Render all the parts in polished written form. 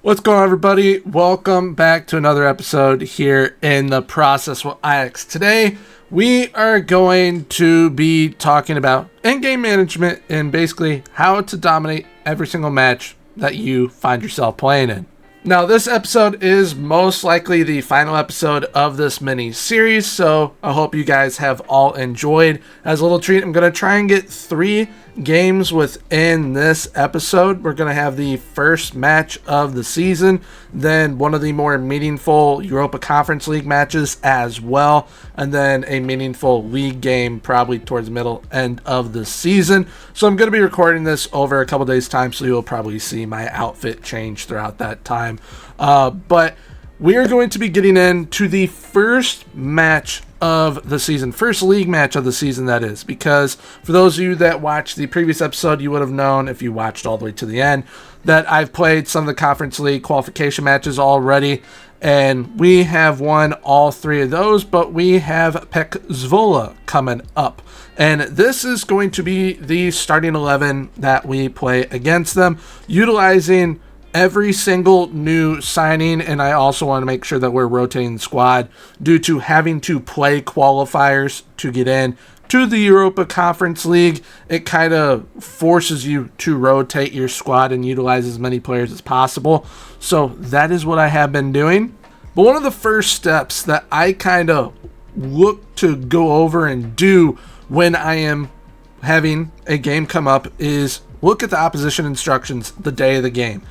What's going on, everybody? Welcome back to another episode here in the process with Ajax. Today, we are going to be talking about in-game management and basically how to dominate every single match that you find yourself playing in. Now, this episode is most likely the final episode of this mini series, so I hope you guys have all enjoyed. As a little treat, I'm going to try and get 3 games within this episode. We're going to have the first match of the season, then one of the more meaningful Europa Conference League matches as well, and then a meaningful league game probably towards the middle end of the season. So I'm going to be recording this over a couple days time, so you'll probably see my outfit change throughout that time. But we are going to be getting into the first match of the season, first league match of the season, that is, because for those of you that watched the previous episode, you would have known, if you watched all the way to the end, that I've played some of the Conference League qualification matches already, and we have won all 3 of those, but we have Pek Zwolle coming up, and this is going to be the starting 11 that we play against them, utilizing every single new signing, and I also want to make sure that we're rotating the squad due to having to play qualifiers to get in to the Europa Conference League. It kind of forces you to rotate your squad and utilize as many players as possible. So that is what I have been doing. But one of the first steps that I kind of look to go over and do when I am having a game come up is look at the opposition instructions the day of the game.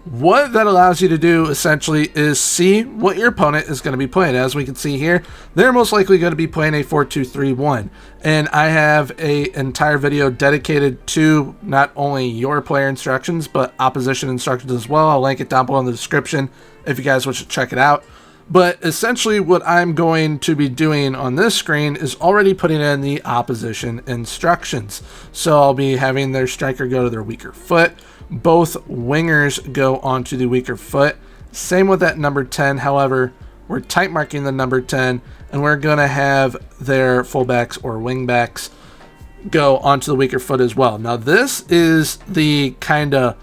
What that allows you to do essentially is see what your opponent is going to be playing. As we can see here, they're most likely going to be playing a 4-2-3-1, and I have an entire video dedicated to not only your player instructions but opposition instructions as well. I'll link it down below in the description if you guys wish to check it out. But essentially what I'm going to be doing on this screen is already putting in the opposition instructions. So I'll be having their striker go to their weaker foot. Both wingers go onto the weaker foot. Same with that number 10. However, we're tight marking the number 10, and we're going to have their fullbacks or wingbacks go onto the weaker foot as well. Now, this is the kind of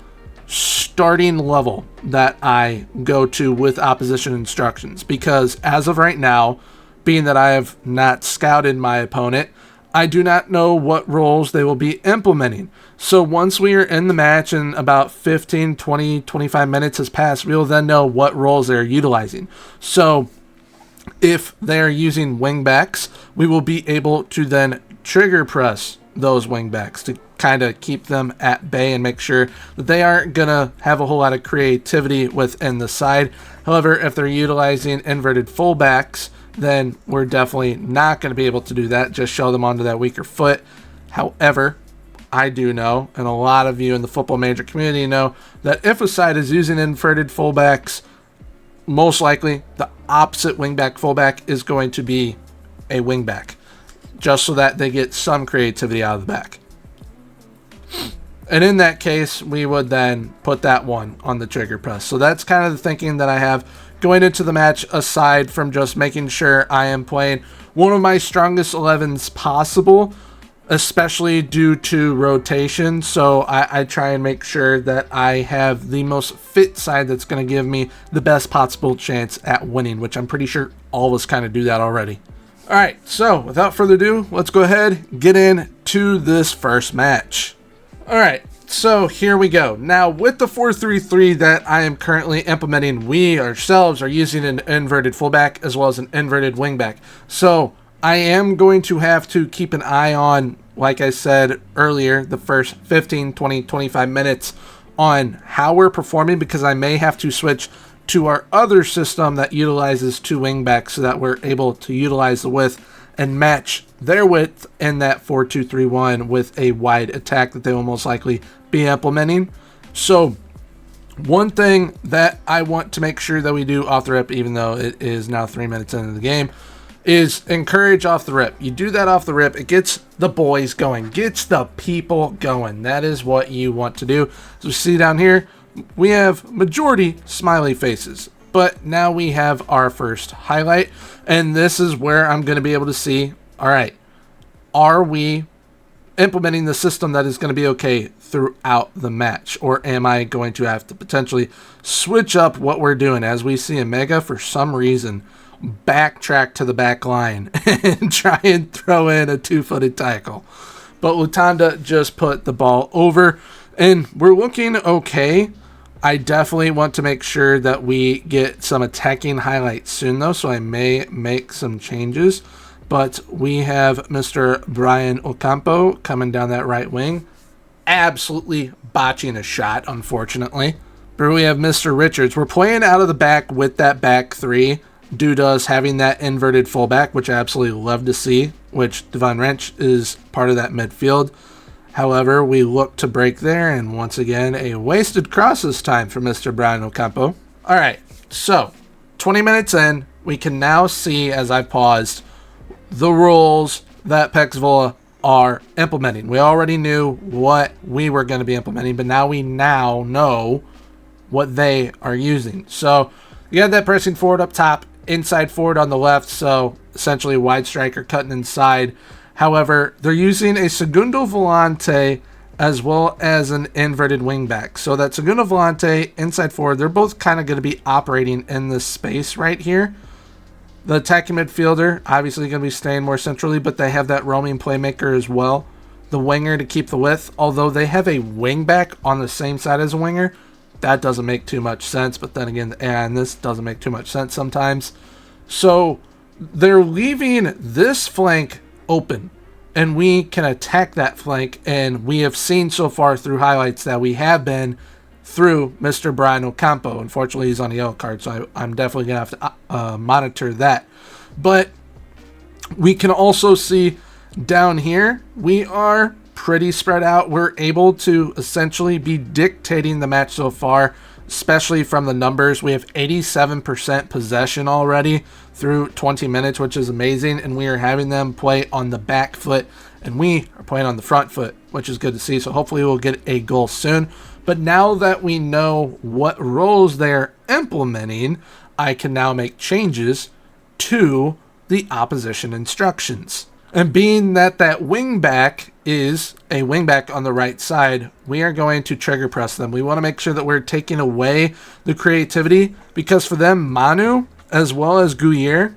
starting level that I go to with opposition instructions, because as of right now, being that I have not scouted my opponent, I do not know what roles they will be implementing. So once we are in the match and about 15, 20, 25 minutes has passed, we will then know what roles they're utilizing. So if they're using wingbacks, we will be able to then trigger press those wingbacks to kind of keep them at bay and make sure that they aren't going to have a whole lot of creativity within the side. However, if they're utilizing inverted fullbacks, then we're definitely not going to be able to do that. Just show them onto that weaker foot. However, I do know, and a lot of you in the football manager community know, that if a side is using inverted fullbacks, most likely the opposite wingback fullback is going to be a wingback, just so that they get some creativity out of the back. And in that case, we would then put that one on the trigger press. So that's kind of the thinking that I have going into the match, aside from just making sure I am playing one of my strongest 11s possible, especially due to rotation. So I try and make sure that I have the most fit side that's going to give me the best possible chance at winning, which I'm pretty sure all of us kind of do that already. All right, so without further ado, let's go ahead, get into this first match. All right, so here we go. Now, with the 4-3-3 that I am currently implementing, we ourselves are using an inverted fullback as well as an inverted wingback. So I am going to have to keep an eye on, like I said earlier, the first 15, 20, 25 minutes on how we're performing, because I may have to switch to our other system that utilizes 2 wingbacks so that we're able to utilize the width and match their width in that 4-2-3-1 with a wide attack that they will most likely be implementing. So one thing that I want to make sure that we do off the rip, even though it is now 3 minutes into the game, is encourage off the rip. You do that off the rip, it gets the boys going, gets the people going. That is what you want to do. So see down here, we have majority smiley faces. But now we have our first highlight, and this is where I'm going to be able to see, all right, are we implementing the system that is going to be okay throughout the match? Or am I going to have to potentially switch up what we're doing as we see Omega, for some reason, backtrack to the back line and try and throw in a 2-footed tackle? But Lutanda just put the ball over, and we're looking okay. I definitely want to make sure that we get some attacking highlights soon, though, so I may make some changes. But we have Mr. Brian Ocampo coming down that right wing, absolutely botching a shot, unfortunately. But we have Mr. Richards. We're playing out of the back with that back three, due to us having that inverted fullback, which I absolutely love to see, which Devon Wrench is part of that midfield. However, we look to break there, and once again, a wasted cross this time for Mr. Brian Ocampo. All right, so 20 minutes in, we can now see, as I paused, the rules that PEX Vola are implementing. We already knew what we were going to be implementing, but now we know what they are using. So you have that pressing forward up top, inside forward on the left, so essentially wide striker cutting inside. However, they're using a segundo volante as well as an inverted wingback. So that segundo volante, inside forward, they're both kind of going to be operating in this space right here. The attacking midfielder, obviously going to be staying more centrally, but they have that roaming playmaker as well. The winger to keep the width, although they have a wingback on the same side as a winger. That doesn't make too much sense, but then again, and this doesn't make too much sense sometimes. So they're leaving this flank open, and we can attack that flank, and we have seen so far through highlights that we have been through Mr. Brian Ocampo. Unfortunately, he's on a yellow card, so I'm definitely going to have to monitor that. But we can also see down here, we are pretty spread out. We're able to essentially be dictating the match so far, especially from the numbers. We have 87% possession already through 20 minutes, which is amazing, and we are having them play on the back foot, and we are playing on the front foot, which is good to see. So hopefully we'll get a goal soon. But now that we know what roles they're implementing, I can now make changes to the opposition instructions. And being that wingback is a wingback on the right side, we are going to trigger press them. We want to make sure that we're taking away the creativity, because for them, Manu, as well as Guyer,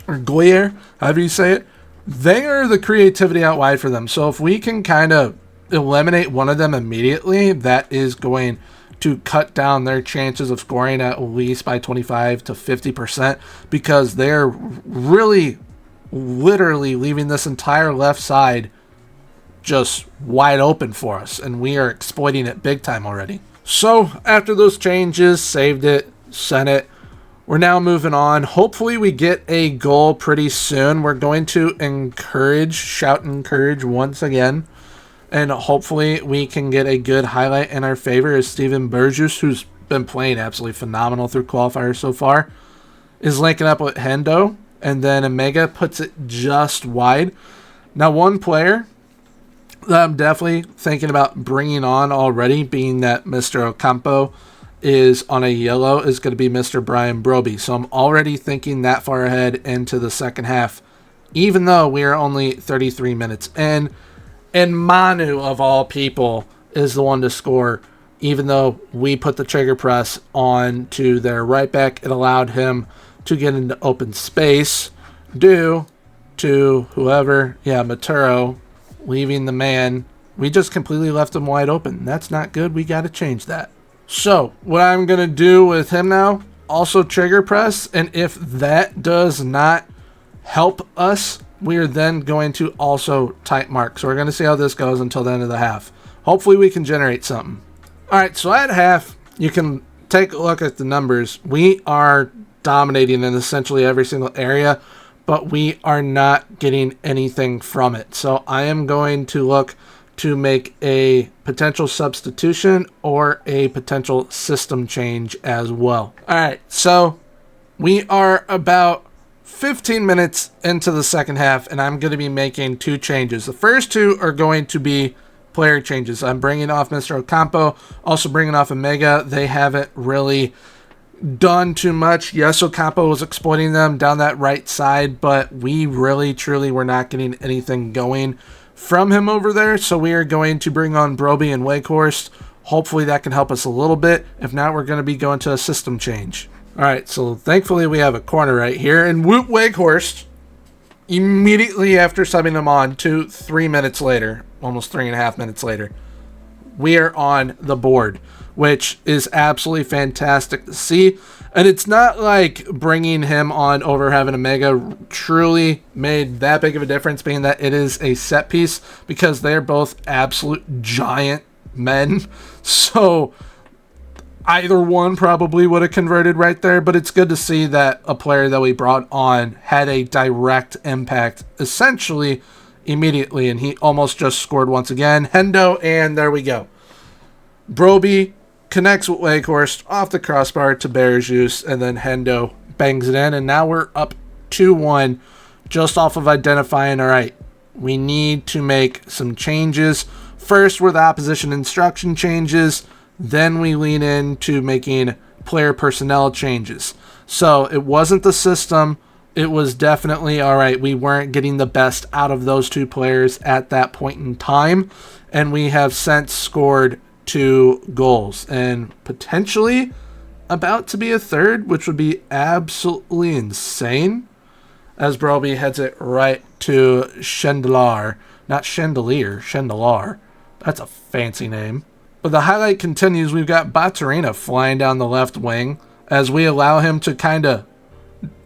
however you say it, they are the creativity out wide for them. So if we can kind of eliminate one of them immediately, that is going to cut down their chances of scoring at least by 25 to 50%, because they're really literally leaving this entire left side just wide open for us, and we are exploiting it big time already. So after those changes, saved it, sent it, we're now moving on. Hopefully we get a goal pretty soon. We're going to shout encourage once again, and hopefully we can get a good highlight in our favor, as Steven Burgess, who's been playing absolutely phenomenal through qualifiers so far, is linking up with Hendo, and then Omega puts it just wide. Now, one player that I'm definitely thinking about bringing on already, being that Mr. Ocampo is on a yellow, is going to be Mr. Brian Broby. So I'm already thinking that far ahead into the second half, even though we are only 33 minutes in. And Manu, of all people, is the one to score. Even though we put the trigger press on to their right back, it allowed him to get into open space due to whoever, Maturo, leaving the man. We just completely left him wide open. That's not good. We got to change that. So what I'm going to do with him now, also trigger press, and if that does not help us, we are then going to also type mark. So we're going to see how this goes until the end of the half. Hopefully we can generate something. All right, so at half, you can take a look at the numbers. We are dominating in essentially every single area, but we are not getting anything from it. So I am going to look to make a potential substitution or a potential system change as well. All right, so we are about 15 minutes into the second half, and I'm going to be making two changes. The first two are going to be player changes. I'm bringing off Mr. Ocampo, also bringing off Omega. They haven't really done too much. Yes, Ocampo was exploiting them down that right side, but we really, truly were not getting anything going from him over there. So we are going to bring on Broby and Wakehorst. Hopefully that can help us a little bit. If not, we're going to be going to a system change. All right, so thankfully we have a corner right here. And Woot Wakehorst, immediately after subbing him on, 3 minutes later, almost 3.5 minutes later, we are on the board, which is absolutely fantastic to see. And it's not like bringing him on over having a mega truly made that big of a difference, being that it is a set piece, because they're both absolute giant men. So either one probably would have converted right there, but it's good to see that a player that we brought on had a direct impact essentially immediately, and he almost just scored once again. Hendo, and there we go. Broby connects with Wakehorst off the crossbar to Bear's Juice, and then Hendo bangs it in, and now we're up 2-1 just off of identifying, all right, we need to make some changes. First were the opposition instruction changes, then we lean into making player personnel changes. So it wasn't the system, it was definitely, all right, we weren't getting the best out of those two players at that point in time, and we have since scored 2 goals, and potentially about to be a third, which would be absolutely insane, as Broby heads it right to Chandelier. Not Chandelier, Chandelier. That's a fancy name. But the highlight continues. We've got Batarina flying down the left wing as we allow him to kind of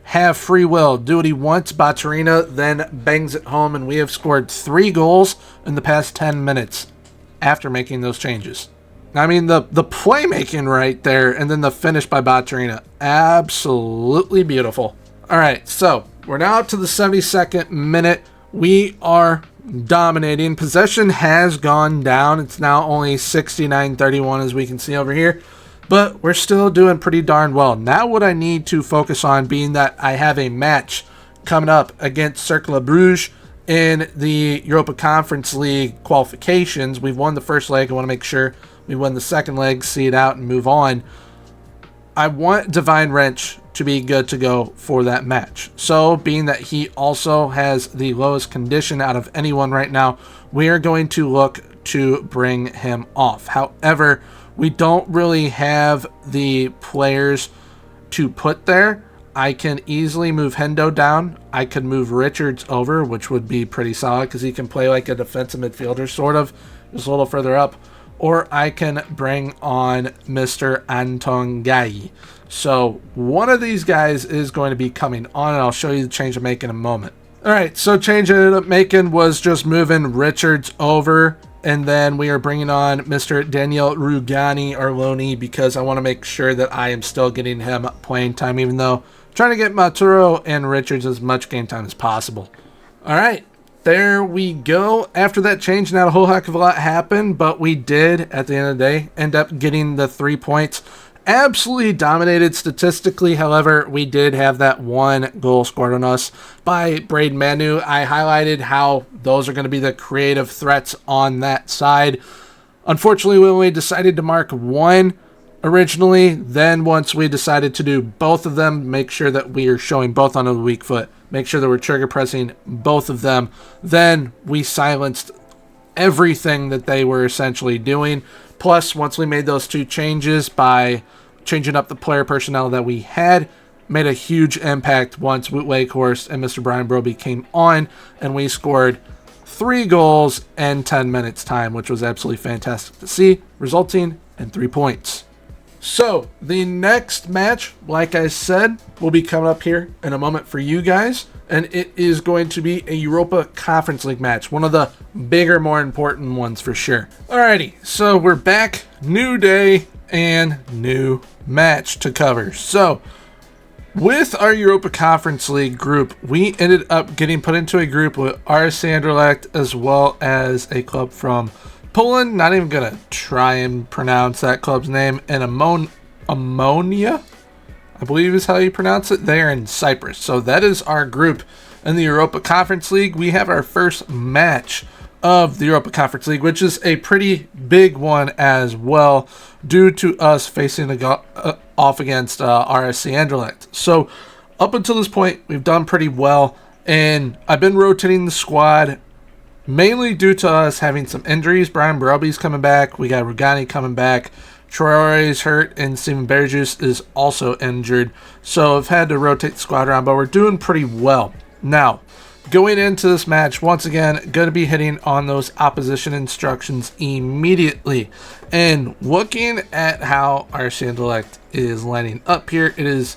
have free will, do what he wants. Batarina then bangs it home, and we have scored 3 goals in the past 10 minutes after making those changes. I mean, the playmaking right there, and then the finish by Batarina, absolutely beautiful. All right, so we're now up to the 72nd minute. We are dominating. Possession has gone down. It's now only 69-31, as we can see over here, but we're still doing pretty darn well. Now what I need to focus on, being that I have a match coming up against Cercle Bruges in the Europa Conference League qualifications. We've won the first leg. I want to make sure we win the second leg, see it out, and move on. I want Divine Wrench to be good to go for that match. So, being that he also has the lowest condition out of anyone right now, we are going to look to bring him off. However, we don't really have the players to put there. I can easily move Hendo down. I could move Richards over, which would be pretty solid because he can play like a defensive midfielder, sort of, just a little further up. Or I can bring on Mr. Anton Gai. So one of these guys is going to be coming on, and I'll show you the change I'm making in a moment. All right, so change I ended up making was just moving Richards over, and then we are bringing on Mr. Daniel Rugani Arloni because I want to make sure that I am still getting him playing time, even though I'm trying to get Maturo and Richards as much game time as possible. All right. There we go. After that change, not a whole heck of a lot happened, but we did, at the end of the day, end up getting the 3 points. Absolutely dominated statistically. However, we did have that 1 goal scored on us by Braden Manu. I highlighted how those are going to be the creative threats on that side. Unfortunately, we only decided to mark 1 originally. Then once we decided to do both of them, make sure that we are showing both on the weak foot, make sure that we're trigger pressing both of them, then we silenced everything that they were essentially doing. Plus, once we made those 2 changes by changing up the player personnel that we had, made a huge impact once Woot Wakehorst and Mr. Brian Broby came on, and we scored 3 goals in 10 minutes time, which was absolutely fantastic to see, resulting in 3 points. So, the next match, like I said, will be coming up here in a moment for you guys, and it is going to be a Europa Conference League match, one of the bigger, more important ones for sure. Alrighty, so we're back, new day, and new match to cover. So, with our Europa Conference League group, we ended up getting put into a group with RSC Anderlecht as well as a club from Poland. Not even gonna try and pronounce that club's name. And Ammonia, I believe is how you pronounce it. They're in Cyprus. So that is our group in the Europa Conference League. We have our first match of the Europa Conference League, which is a pretty big one as well, due to us facing off against RSC Anderlecht. So up until this point, we've done pretty well, and I've been rotating the squad mainly due to us having some injuries. Brian Broby's coming back. We got Rugani coming back. Traore's hurt, and Steven Berjus is also injured. So I've had to rotate the squad around, but we're doing pretty well. Now, going into this match, once again, going to be hitting on those opposition instructions immediately. And looking at how our Sandalect is lining up here, it is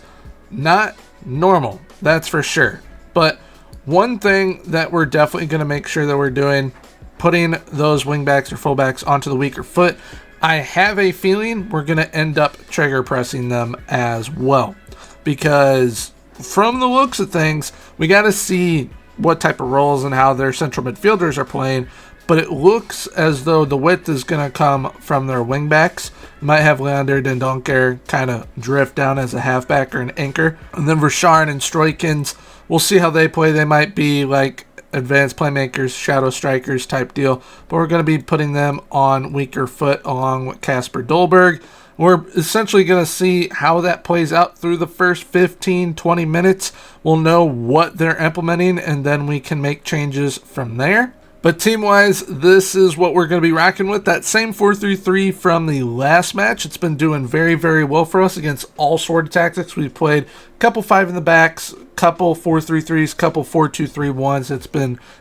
not normal, that's for sure. But one thing that we're definitely going to make sure that we're doing, putting those wingbacks or fullbacks onto the weaker foot. I have a feeling we're going to end up trigger pressing them as well, because from the looks of things, we got to see what type of roles and how their central midfielders are playing, but it looks as though the width is going to come from their wingbacks. Might have Leander Dendoncker kind of drift down as a halfback or an anchor, and then Vershawn and Stroikens, we'll see how they play. They might be like advanced playmakers, shadow strikers type deal, but we're going to be putting them on weaker foot along with Kasper Dolberg. We're essentially going to see how that plays out through the first 15-20 minutes. We'll know what they're implementing, and then we can make changes from there. But team-wise, this is what we're going to be rocking with. That same 4-3-3 from the last match. It's been doing very, very well for us against all sort of tactics. We've played a couple 5 in the backs, couple 4-3-3s, couple 4-2-3-1s.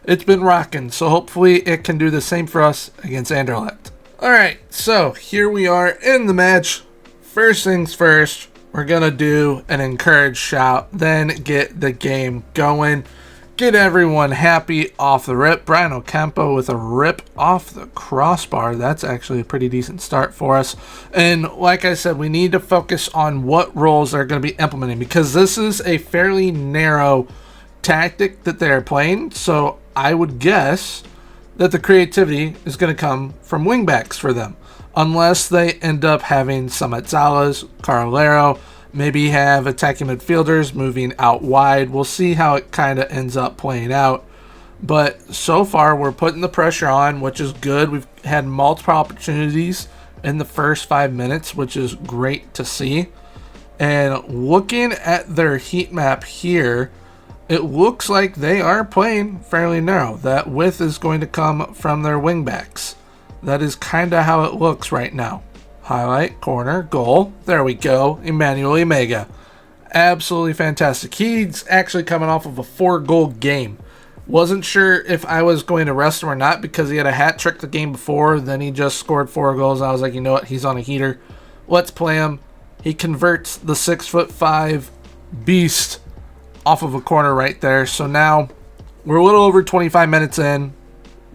It's been rocking. So hopefully it can do the same for us against Anderlecht. All right, so here we are in the match. First things first, we're going to do an encourage shout, then get the game going. Get everyone happy off the rip. Brian Ocampo with a rip off the crossbar. That's actually a pretty decent start for us. And like I said, we need to focus on what roles they're going to be implementing, because this is a fairly narrow tactic that they're playing. So I would guess that the creativity is going to come from wingbacks for them, unless they end up having some Atzalas, Carolero, maybe have attacking midfielders moving out wide. We'll see how it kind of ends up playing out. But so far, we're putting the pressure on, which is good. We've had multiple opportunities in the first 5 minutes, which is great to see. And looking at their heat map here, it looks like they are playing fairly narrow. That width is going to come from their wingbacks. That is kind of how it looks right now. Highlight, corner, goal. There we go. Emmanuel Emega. Absolutely fantastic. He's actually coming off of a 4-goal game. Wasn't sure if I was going to rest him or not, because he had a hat trick the game before. Then he just scored 4 goals. I was like, you know what? He's on a heater. Let's play him. He converts the 6'5" beast off of a corner right there. So now we're a little over 25 minutes in.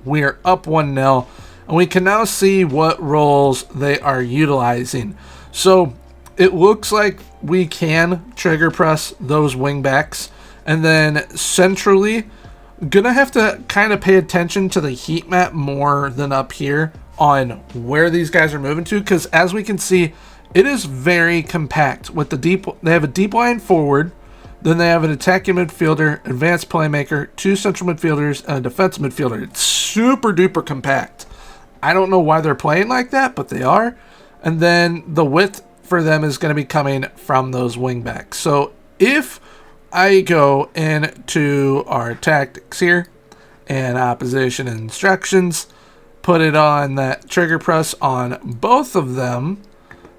We are up 1-0. And we can now see what roles they are utilizing. So it looks like we can trigger press those wingbacks. And then centrally, gonna have to kind of pay attention to the heat map more than up here on where these guys are moving to. Because as we can see, it is very compact. With the deep, they have a deep line forward. Then they have an attacking midfielder, advanced playmaker, 2 central midfielders, and a defensive midfielder. It's super duper compact. I don't know why they're playing like that, but they are. And then the width for them is going to be coming from those wingbacks. So if I go into our tactics here and opposition instructions, put it on that trigger press on both of them,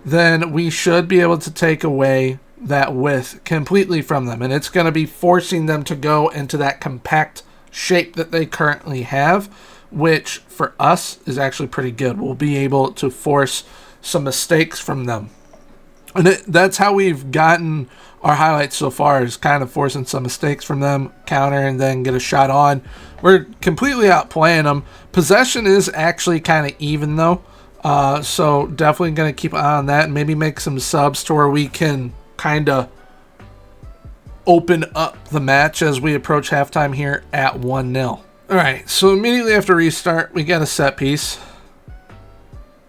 then we should be able to take away that width completely from them. And it's going to be forcing them to go into that compact shape that they currently have, which for us is actually pretty good. We'll be able to force some mistakes from them. And that's how we've gotten our highlights so far, is kind of forcing some mistakes from them, counter, and then get a shot on. We're completely outplaying them. Possession is actually kind of even, though. So definitely going to keep an eye on that and maybe make some subs to where we can kind of open up the match as we approach halftime here at 1-0. All right, so immediately after restart, we got a set piece.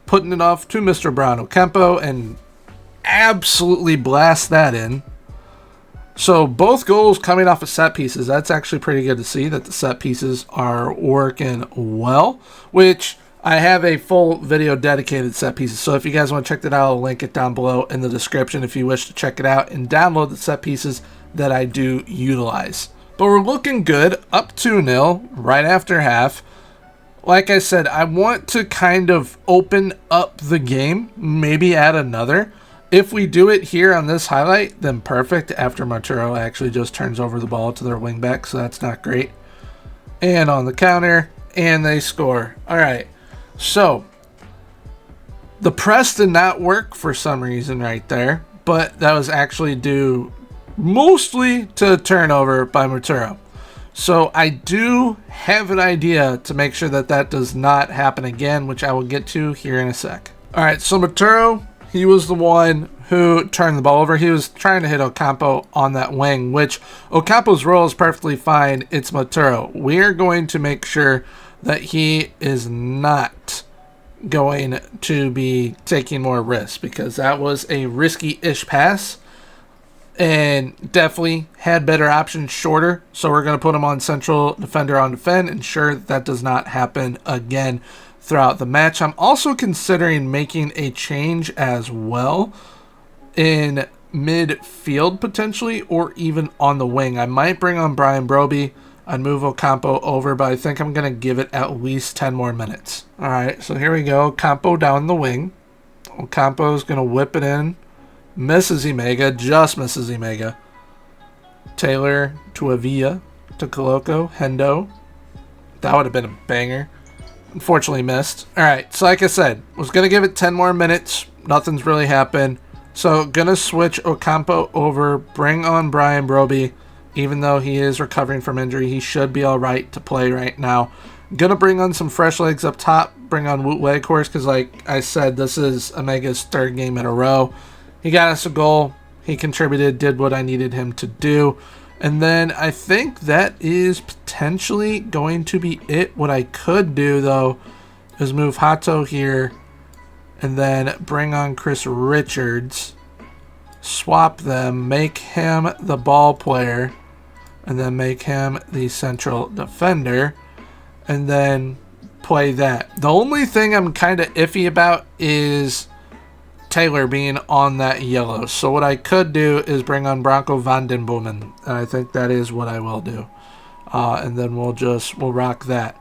Putting it off to Mr. Brian Ocampo and absolutely blast that in. So both goals coming off of set pieces. That's actually pretty good to see that the set pieces are working well, which I have a full video dedicated to set pieces. So if you guys want to check that out, I'll link it down below in the description if you wish to check it out and download the set pieces that I do utilize. But we're looking good, up 2-0 right after half. like I said, I want to kind of open up the game, maybe add another. If we do it here on this highlight, then perfect, after Montero actually just turns over the ball to their wingback, so that's not great. And on the counter, and they score. All right, so the press did not work for some reason right there, but that was actually due mostly to a turnover by Montero. So I do have an idea to make sure that that does not happen again, which I will get to here in a sec. All right, so Montero, he was the one who turned the ball over. He was trying to hit Ocampo on that wing, which Ocampo's role is perfectly fine. It's Montero. We're going to make sure that he is not going to be taking more risks, because that was a risky-ish pass and definitely had better options shorter. So we're going to put him on central defender on defend, ensure that does not happen again throughout the match. I'm also considering making a change as well in midfield potentially, or even on the wing. I might bring on Brian Broby. I'd move Ocampo over, but I think I'm going to give it at least 10 more minutes. All right, so here we go. Ocampo down the wing. Ocampo's going to whip it in. Misses Imega, just misses Imega. Taylor to Avila, to Coloco, Hendo. That would have been a banger. Unfortunately missed. All right, so like I said, was going to give it 10 more minutes. Nothing's really happened. So going to switch Ocampo over, bring on Brian Broby. Even though he is recovering from injury, he should be all right to play right now. Going to bring on some fresh legs up top. Bring on Wout Weghorst, because like I said, this is Omega's third game in a row. He got us a goal. He contributed, did what I needed him to do. And then I think that is potentially going to be it. What I could do, though, is move Hato here and then bring on Chris Richards. Swap them, make him the ball player, and then make him the central defender, and then play that. The only thing I'm kind of iffy about is Taylor being on that yellow. So what I could do is bring on Branko van den Boomen, and I think that is what I will do. And then we'll rock that.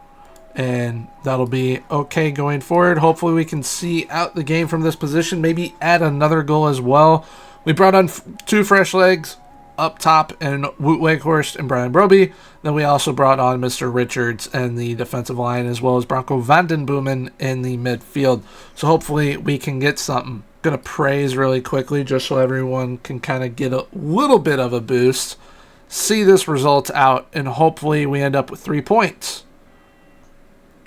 And that'll be okay going forward. Hopefully we can see out the game from this position, maybe add another goal as well. We brought on two fresh legs up top, and Wout Weghorst and Brian Broby. Then we also brought on Mr. Richards and the defensive line, as well as Branko van den Boomen in the midfield. So hopefully we can get something. Going to praise really quickly just so everyone can kind of get a little bit of a boost. See this result out, and hopefully we end up with 3 points.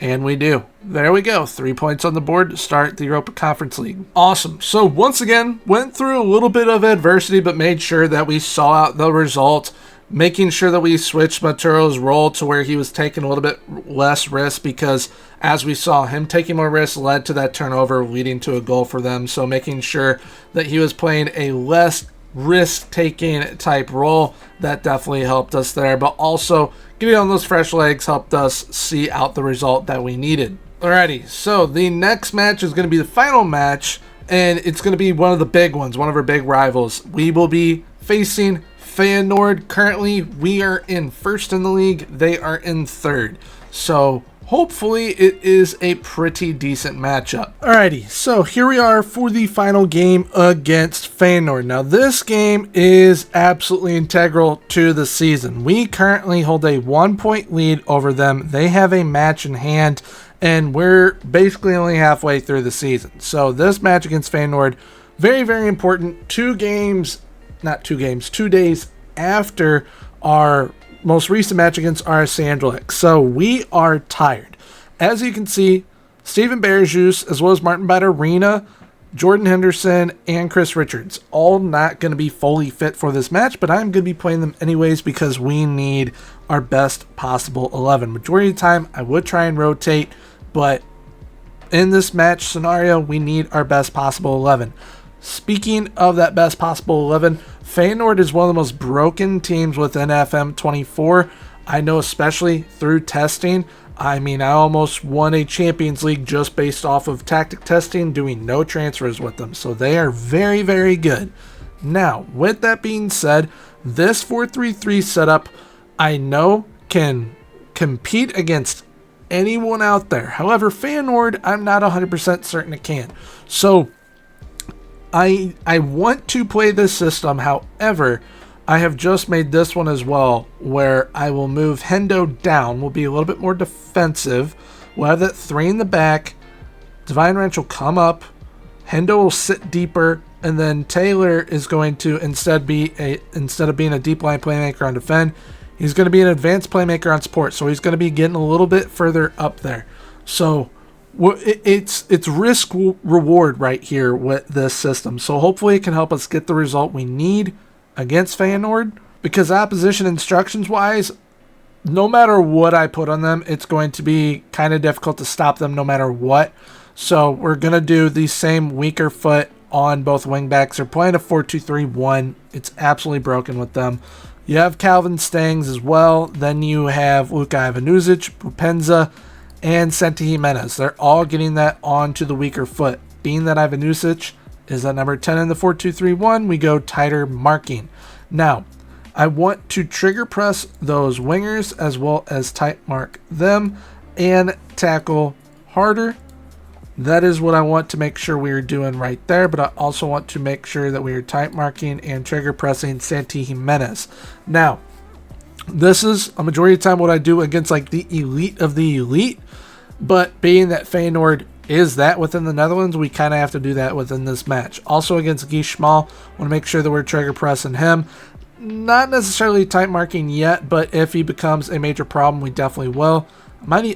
And we do. There we go. 3 points on the board to start the Europa Conference League. Awesome. So once again, went through a little bit of adversity, but made sure that we saw out the result, making sure that we switched Montero's role to where he was taking a little bit less risk, because as we saw, him taking more risks led to that turnover, leading to a goal for them. So making sure that he was playing a less risk-taking type role, that definitely helped us there. But also, getting on those fresh legs helped us see out the result that we needed. Alrighty, so the next match is going to be the final match, and it's going to be one of the big ones, one of our big rivals. We will be facing Feyenoord. Currently, we are in first in the league. They are in third. So hopefully it is a pretty decent matchup. Alrighty, so here we are for the final game against Feyenoord. Now this game is absolutely integral to the season. We currently hold a 1-point lead over them. They have a match in hand, and we're basically only halfway through the season. So this match against Feyenoord, very, very important. 2 days after our most recent match against RS Anderlecht. So we are tired. As you can see, Steven Berjus, as well as Martin Batterina, Jordan Henderson, and Chris Richards, all not going to be fully fit for this match, but I'm going to be playing them anyways because we need our best possible 11. Majority of the time, I would try and rotate, but in this match scenario, we need our best possible 11. Speaking of that best possible 11, Feyenoord is one of the most broken teams within FM24. I know, especially through testing. I mean, I almost won a Champions League just based off of tactic testing, doing no transfers with them. So they are very, very good. Now, with that being said, this 4-3-3 setup, I know can compete against anyone out there. However, Feyenoord, I'm not 100% certain it can. So I want to play this system. However, I have just made this one as well, where I will move Hendo down. We'll be a little bit more defensive. We'll have that 3 in the back. Divine Wrench will come up. Hendo will sit deeper. And then Taylor is going to, instead of being a deep line playmaker on defend, he's going to be an advanced playmaker on support. So he's going to be getting a little bit further up there. So it's risk reward right here with this system. So hopefully it can help us get the result we need against Feyenoord, because opposition instructions wise, no matter what I put on them, it's going to be kind of difficult to stop them no matter what. So we're going to do the same weaker foot on both wingbacks. They're playing a 4-2-3-1. It's absolutely broken with them. You have Calvin Stangs as well. Then you have Luka Ivanuzic, Bupenza, and Santi Jimenez. They're all getting that onto the weaker foot. Being that Ivanuzic is at number 10 in the 4-2-3-1, we go tighter marking. Now, I want to trigger press those wingers as well as tight mark them and tackle harder. That is what I want to make sure we are doing right there, but I also want to make sure that we are tight marking and trigger pressing Santi Jimenez. Now, this is a majority of the time what I do against like the elite of the elite, but being that Feyenoord is that within the Netherlands, we kind of have to do that within this match. Also against Guy Schmal, want to make sure that we're trigger pressing him. Not necessarily tight marking yet, but if he becomes a major problem, we definitely will.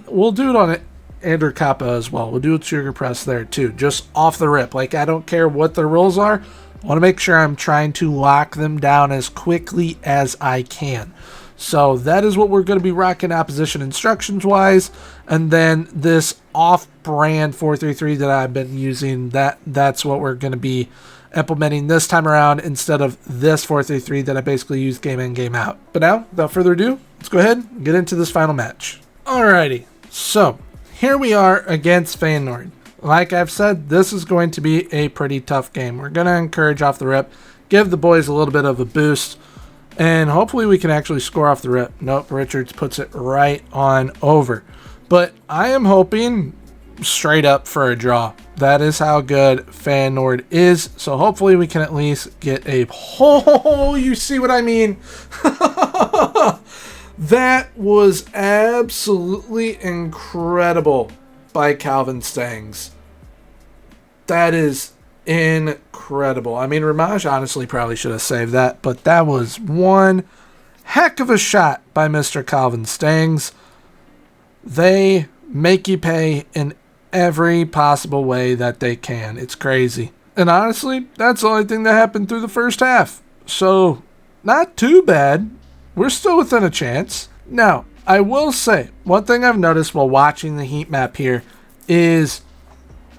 We'll do it on it. Andrew Kappa as well. We'll do a trigger press there too, just off the rip. Like, I don't care what the rules are. I want to make sure I'm trying to lock them down as quickly as I can. So that is what we're going to be rocking opposition instructions wise. And then this off-brand 4-3-3 that I've been using, that's what we're going to be implementing this time around instead of this 4-3-3 that I basically use game in, game out. But now, without further ado, let's go ahead and get into this final match. Alrighty, so here we are against Feyenoord. Like I've said, this is going to be a pretty tough game. We're going to encourage off the rip, give the boys a little bit of a boost, and hopefully we can actually score off the rip. Nope, Richards puts it right on over. But I am hoping straight up for a draw. That is how good Feyenoord is. So hopefully we can at least get a... Oh, you see what I mean? That was absolutely incredible by Calvin Stangs. That is incredible. I mean, Ramaj honestly probably should have saved that, but that was one heck of a shot by Mr. Calvin Stangs. They make you pay in every possible way that they can. It's crazy. And honestly, that's the only thing that happened through the first half. So, not too bad. We're still within a chance. Now, I will say, one thing I've noticed while watching the heat map here is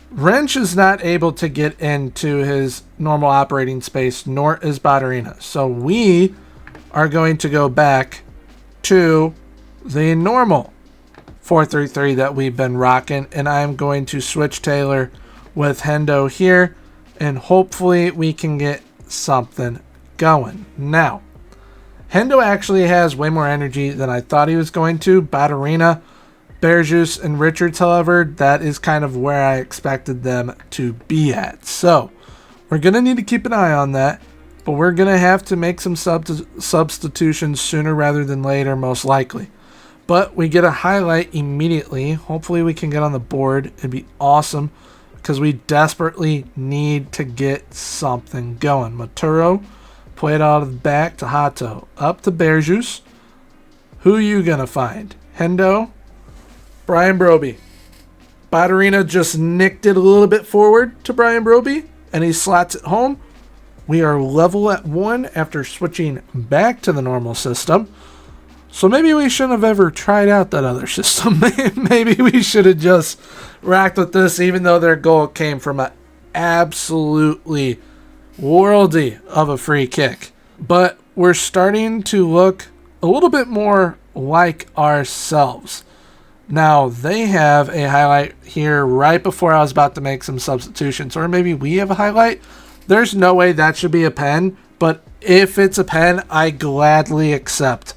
Wrench is not able to get into his normal operating space, nor is Badarina. So we are going to go back to the normal 4-3-3 that we've been rocking, and I'm going to switch Taylor with Hendo here, and hopefully we can get something going. Now, Hendo actually has way more energy than I thought he was going to. Badarina, Berjus, and Richards, however, that is kind of where I expected them to be at. So, we're going to need to keep an eye on that, but we're going to have to make some substitutions sooner rather than later, most likely. But we get a highlight immediately. Hopefully we can get on the board. It'd be awesome because we desperately need to get something going. Maturo played out of the back to Hato. Up to Berjus. Who you going to find? Hendo? Brian Broby. Badarina just nicked it a little bit forward to Brian Broby, and he slots it home. We are level at 1 after switching back to the normal system. So maybe we shouldn't have ever tried out that other system. Maybe we should have just racked with this, even though their goal came from an absolutely worldy of a free kick. But we're starting to look a little bit more like ourselves. Now, they have a highlight here right before I was about to make some substitutions. Or maybe we have a highlight. There's no way that should be a pen. But if it's a pen, I gladly accept.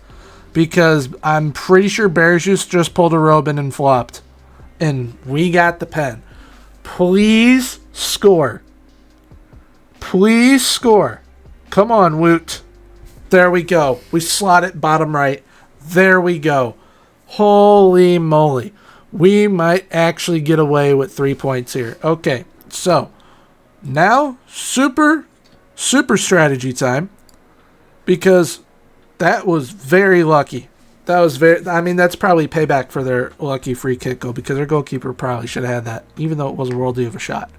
because I'm pretty sure Bearjuice just pulled a Robin and flopped. And we got the pen. Please score. Please score. Come on, Woot. There we go. We slot it bottom right. There we go. Holy moly. We might actually get away with 3 points here. Okay, so now super strategy time, because that was very lucky. That's probably payback for their lucky free kick goal, because their goalkeeper probably should have had that, even though it was a worldie of a shot.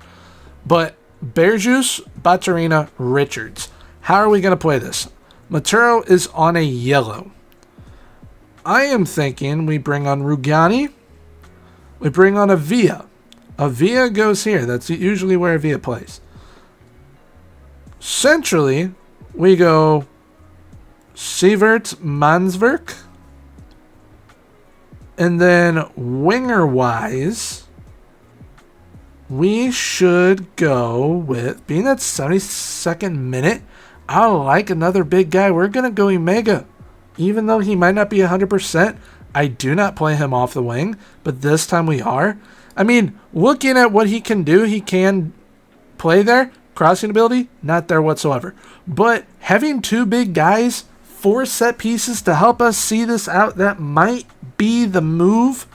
But Bearjuice, Batarina, Richards. How are we going to play this? Maturo is on a yellow. I am thinking we bring on Rugani. We bring on Avia. Avia goes here. That's usually where Avia plays. Centrally, we go Sievert, Mansverk. And then winger-wise, we should go with, being that 72nd minute, I like another big guy. We're going to go Omega. Even though he might not be 100%, I do not play him off the wing, but this time we are. I mean, looking at what he can do, he can play there. Crossing ability, not there whatsoever. But having two big guys, 4 set pieces to help us see this out, that might be the move.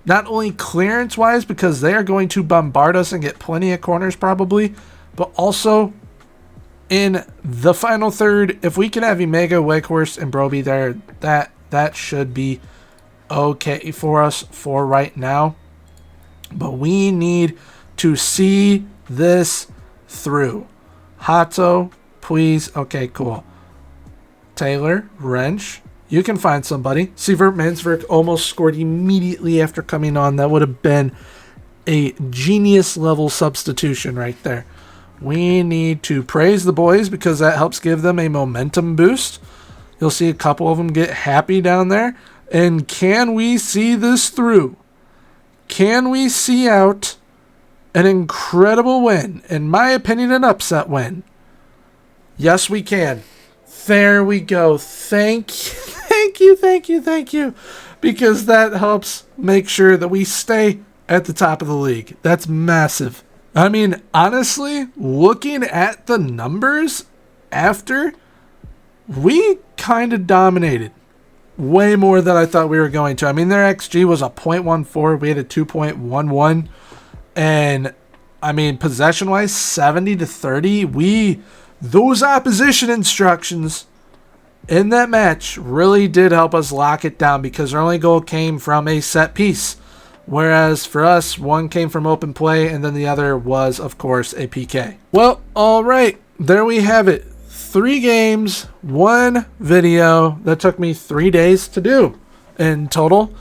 Not only clearance-wise, because they are going to bombard us and get plenty of corners probably, but also in the final third, if we can have Omega, Wakehorse, and Broby there, that should be okay for us for right now. But we need to see this through. Hato, please. Okay, cool. Taylor, Wrench, you can find somebody. Sievert Mansverk almost scored immediately after coming on. That would have been a genius level substitution right there. We need to praise the boys because that helps give them a momentum boost. You'll see a couple of them get happy down there. And can we see this through? Can we see out an incredible win? In my opinion, an upset win. Yes, we can. There we go. Thank you. Because that helps make sure that we stay at the top of the league. That's massive. I mean, honestly, looking at the numbers after, we kind of dominated. Way more than I thought we were going to. I mean, their XG was a 0.14. We had a 2.11. And, I mean, possession-wise, 70-30. Those opposition instructions in that match really did help us lock it down because our only goal came from a set piece. Whereas for us, one came from open play and then the other was, of course, a PK. Well, all right. There we have it. 3 games, 1 video that took me 3 days to do in total.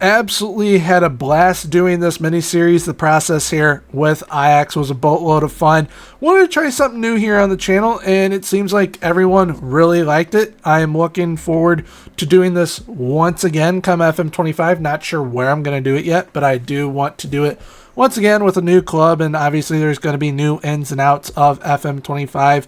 Absolutely had a blast doing this mini-series. The process here with Ajax was a boatload of fun. Wanted to try something new here on the channel, and it seems like everyone really liked it. I am looking forward to doing this once again come FM25. Not sure where I'm going to do it yet, but I do want to do it once again with a new club, and obviously there's going to be new ins and outs of FM25.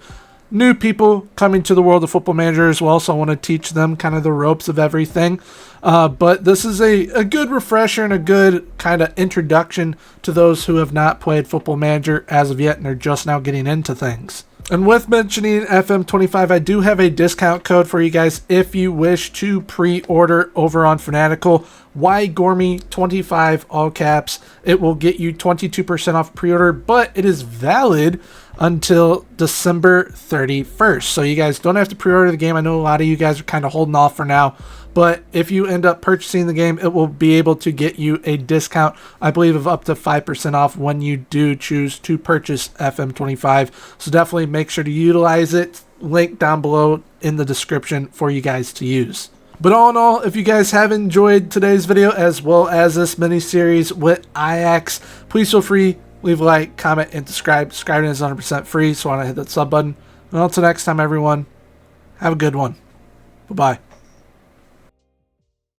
New people coming to the world of Football Manager as well, so I want to teach them kind of the ropes of everything. But this is a good refresher and a good kind of introduction to those who have not played Football Manager as of yet and are just now getting into things. And with mentioning FM25, I do have a discount code for you guys if you wish to pre-order over on Fanatical. YGormy25, all caps. It will get you 22% off pre-order, but it is valid until December 31st. So you guys don't have to pre-order the game. I know a lot of you guys are kind of holding off for now, but if you end up purchasing the game, it will be able to get you a discount, I believe, of up to 5% off when you do choose to purchase FM25. So definitely make sure to utilize it. Link down below in the description for you guys to use. But all in all, if you guys have enjoyed today's video as well as this mini-series with Ajax, please feel free, leave a like, comment, and subscribe. Subscribing is 100% free, so why not hit that sub button. And until next time, everyone, have a good one. Bye-bye.